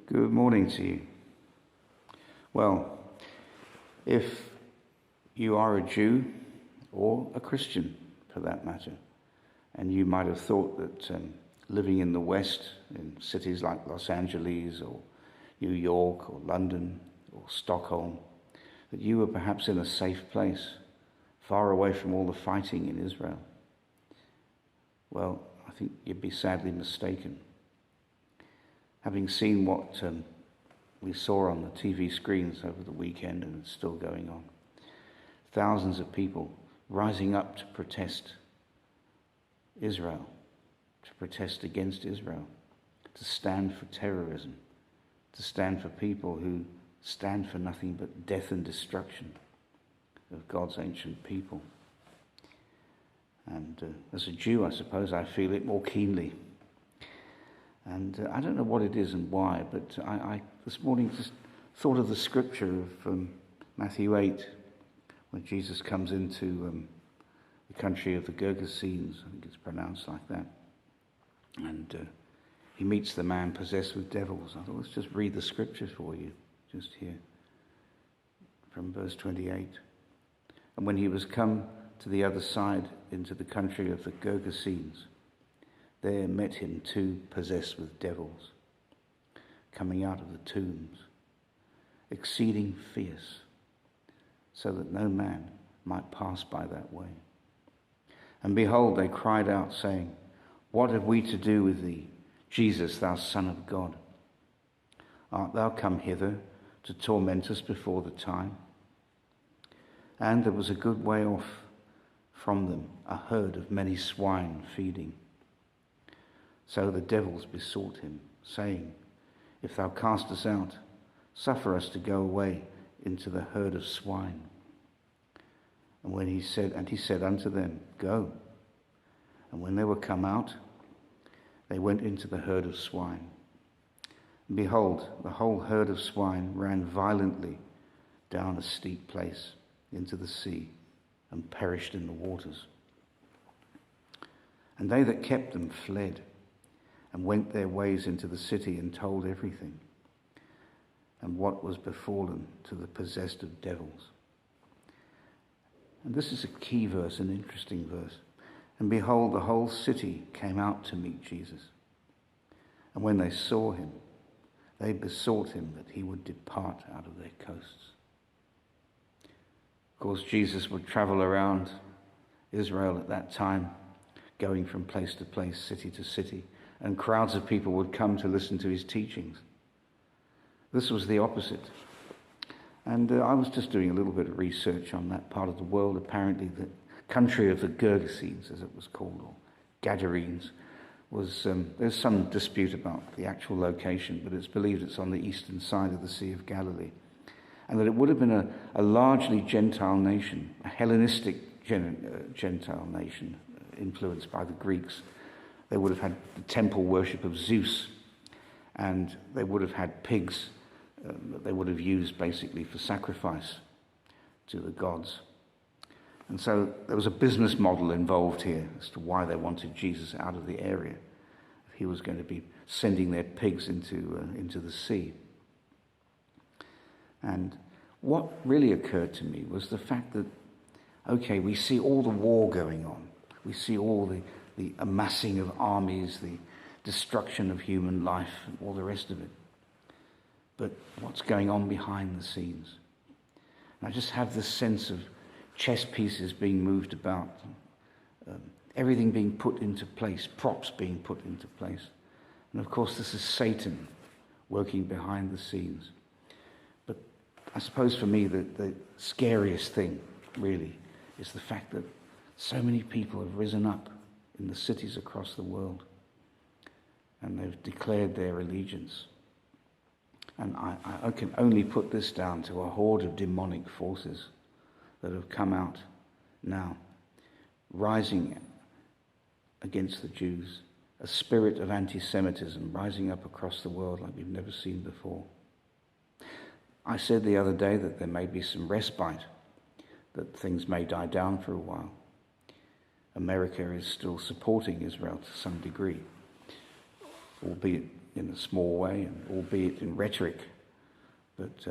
Good morning to you. Well, if you are a Jew or a Christian for that matter, and you might have thought that living in the West, in cities like Los Angeles or New York or London or Stockholm, that you were perhaps in a safe place, far away from all the fighting in Israel. Well, I think you'd be sadly mistaken. Having seen what we saw on the TV screens over the weekend, and it's still going on, thousands of people rising up to protest Israel, to protest against Israel, to stand for terrorism, to stand for people who stand for nothing but death and destruction of God's ancient people. And as a Jew, I suppose I feel it more keenly. And I don't know what it is and why, but I this morning just thought of the scripture of Matthew 8, when Jesus comes into the country of the Gergesenes, I think it's pronounced like that, and he meets the man possessed with devils. I thought, let's just read the scripture for you, just here, from verse 28. And when he was come to the other side, into the country of the Gergesenes, there met him two possessed with devils, coming out of the tombs, exceeding fierce, so that no man might pass by that way. And behold, they cried out, saying, What have we to do with thee, Jesus, thou Son of God? Art thou come hither to torment us before the time? And there was a good way off from them a herd of many swine feeding. So the devils besought him, saying, If thou cast us out, suffer us to go away into the herd of swine. And he said unto them, Go. And when they were come out, they went into the herd of swine. And behold, the whole herd of swine ran violently down a steep place into the sea, and perished in the waters. And they that kept them fled, and went their ways into the city, and told everything, and what was befallen to the possessed of devils. And this is a key verse, an interesting verse. And behold, the whole city came out to meet Jesus. And when they saw him, they besought him that he would depart out of their coasts. Of course, Jesus would travel around Israel at that time, going from place to place, city to city, and crowds of people would come to listen to his teachings. This was the opposite. And I was just doing a little bit of research on that part of the world. Apparently the country of the Gergesenes, as it was called, or Gadarenes, was, there's some dispute about the actual location, but it's believed it's on the eastern side of the Sea of Galilee. And that it would have been a largely Gentile nation, a Hellenistic Gentile nation, influenced by the Greeks. They would have had the temple worship of Zeus, and they would have had pigs that they would have used basically for sacrifice to the gods. And so there was a business model involved here as to why they wanted Jesus out of the area. He was going to be sending their pigs into the sea. And what really occurred to me was the fact that, okay, we see all the war going on. We see all the amassing of armies, the destruction of human life, and all the rest of it. But what's going on behind the scenes? And I just have this sense of chess pieces being moved about, everything being put into place, props being put into place. And of course, this is Satan working behind the scenes. But I suppose for me, the scariest thing, really, is the fact that so many people have risen up in the cities across the world, and they've declared their allegiance. And I can only put this down to a horde of demonic forces that have come out now, rising against the Jews, a spirit of anti-Semitism rising up across the world like we've never seen before. I said the other day that there may be some respite, that things may die down for a while. America is still supporting Israel to some degree, albeit in a small way, and albeit in rhetoric. But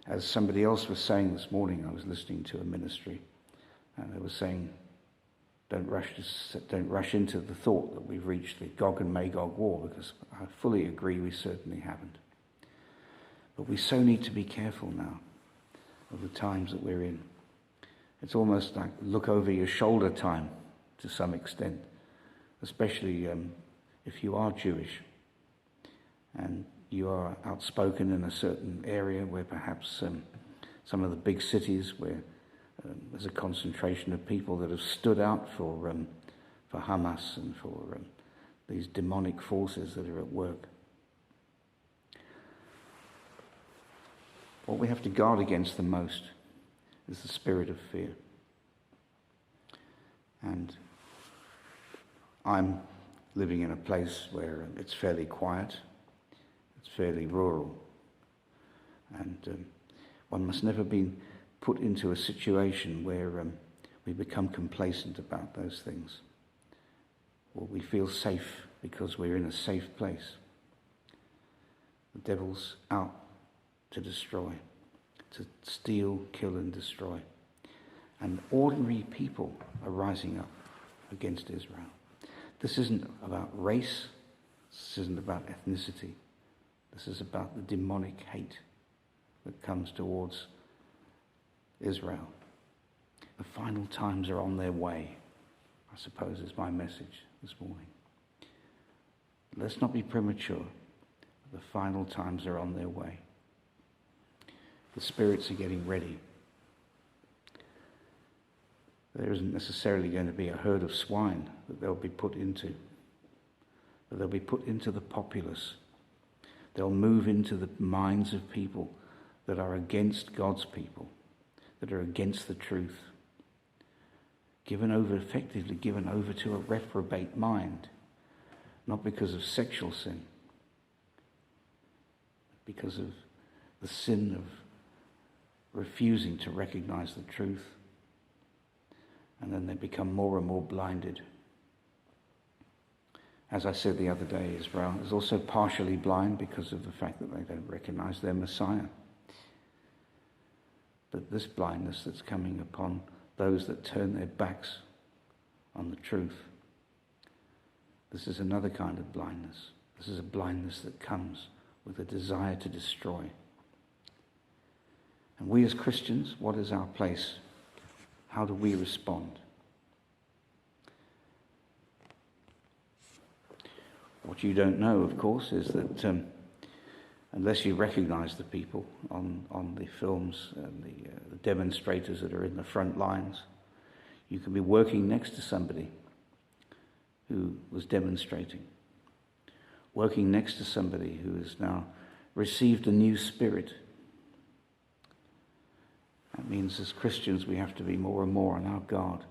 as somebody else was saying this morning, I was listening to a ministry, and they were saying, don't rush into the thought that we've reached the Gog and Magog war, because I fully agree we certainly haven't. But we so need to be careful now of the times that we're in. It's almost like look over your shoulder time to some extent, especially if you are Jewish and you are outspoken in a certain area where perhaps some of the big cities where there's a concentration of people that have stood out for Hamas and for these demonic forces that are at work. What we have to guard against the most is the spirit of fear. And I'm living in a place where it's fairly quiet, it's fairly rural, and one must never be put into a situation where we become complacent about those things, or we feel safe because we're in a safe place. The devil's out to destroy, to steal, kill and destroy. And ordinary people are rising up against Israel. This isn't about race, this isn't about ethnicity. This is about the demonic hate that comes towards Israel. The final times are on their way, I suppose is my message this morning. Let's not be premature. The final times are on their way. The spirits are getting ready. There isn't necessarily going to be a herd of swine that they'll be put into, but they'll be put into the populace. They'll move into the minds of people that are against God's people, that are against the truth, effectively given over to a reprobate mind, not because of sexual sin, but because of the sin of refusing to recognize the truth, and then they become more and more blinded. As I said the other day, Israel is also partially blind because of the fact that they don't recognize their Messiah. But this blindness that's coming upon those that turn their backs on the truth, this is another kind of blindness. This is a blindness that comes with a desire to destroy. And we as Christians, what is our place? How do we respond? What you don't know, of course, is that unless you recognize the people on the films and the demonstrators that are in the front lines, you can be working next to somebody who was demonstrating, working next to somebody who has now received a new spirit. That means as Christians we have to be more and more on our guard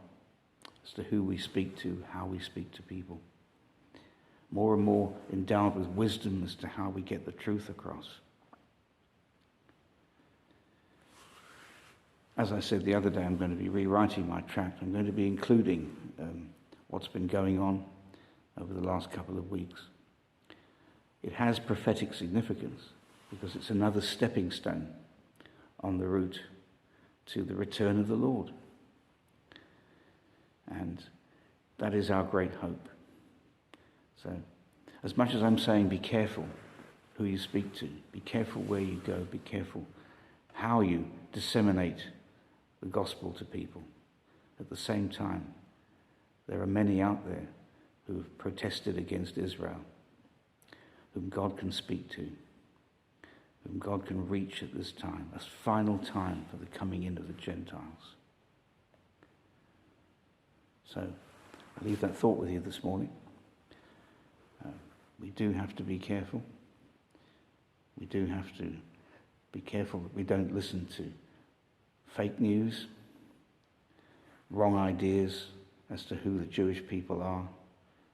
as to who we speak to, how we speak to people. More and more endowed with wisdom as to how we get the truth across. As I said the other day, I'm going to be rewriting my tract. I'm going to be including what's been going on over the last couple of weeks. It has prophetic significance because it's another stepping stone on the route to the return of the Lord. And that is our great hope. So, as much as I'm saying be careful who you speak to, be careful where you go, be careful how you disseminate the gospel to people. At the same time, there are many out there who have protested against Israel, whom God can speak to, whom God can reach at this time, a final time for the coming in of the Gentiles. So, I leave that thought with you this morning. We do have to be careful. We do have to be careful that we don't listen to fake news, wrong ideas as to who the Jewish people are,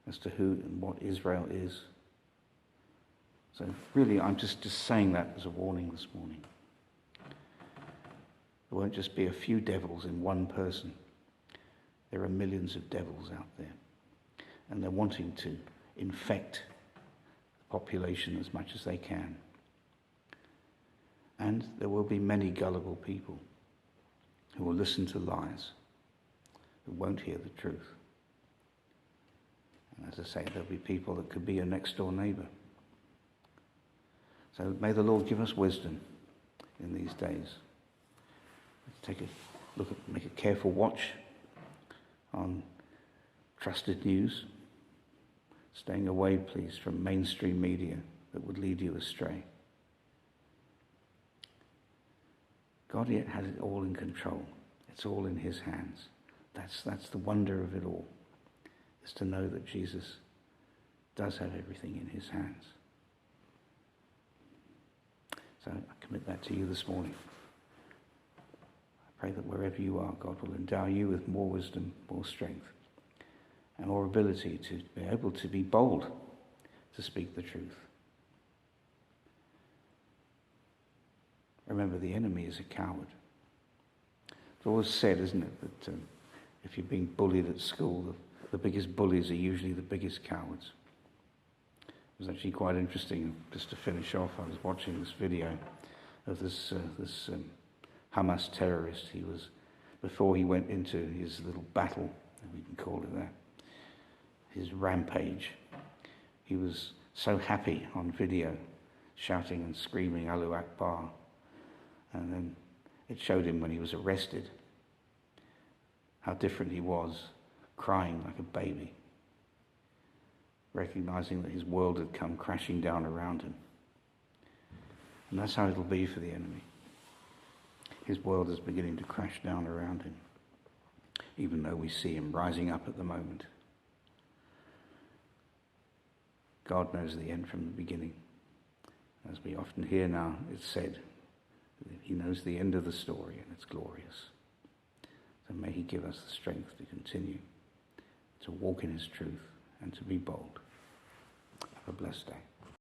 as to who and what Israel is. So really, I'm just saying that as a warning this morning. There won't just be a few devils in one person. There are millions of devils out there. And they're wanting to infect population as much as they can. And there will be many gullible people who will listen to lies, who won't hear the truth. And as I say, there'll be people that could be your next door neighbour. So may the Lord give us wisdom in these days. Take a look at, make a careful watch on trusted news. Staying away, please, from mainstream media that would lead you astray. God yet has it all in control. It's all in his hands. That's the wonder of it all, is to know that Jesus does have everything in his hands. So I commit that to you this morning. I pray that wherever you are, God will endow you with more wisdom, more strength, and more ability to be able to be bold to speak the truth. Remember, the enemy is a coward. It's always said, isn't it, that if you're being bullied at school, the biggest bullies are usually the biggest cowards. It was actually quite interesting, just to finish off, I was watching this video of this Hamas terrorist. He was, before he went into his little battle, if we can call it that, his rampage, he was so happy on video, shouting and screaming Allahu Akbar. And then it showed him when he was arrested how different he was, crying like a baby, recognizing that his world had come crashing down around him. And that's how it'll be for the enemy. His world is beginning to crash down around him, even though we see him rising up at the moment. God knows the end from the beginning. As we often hear now, it's said, he knows the end of the story, and it's glorious. So may he give us the strength to continue to walk in his truth and to be bold. Have a blessed day.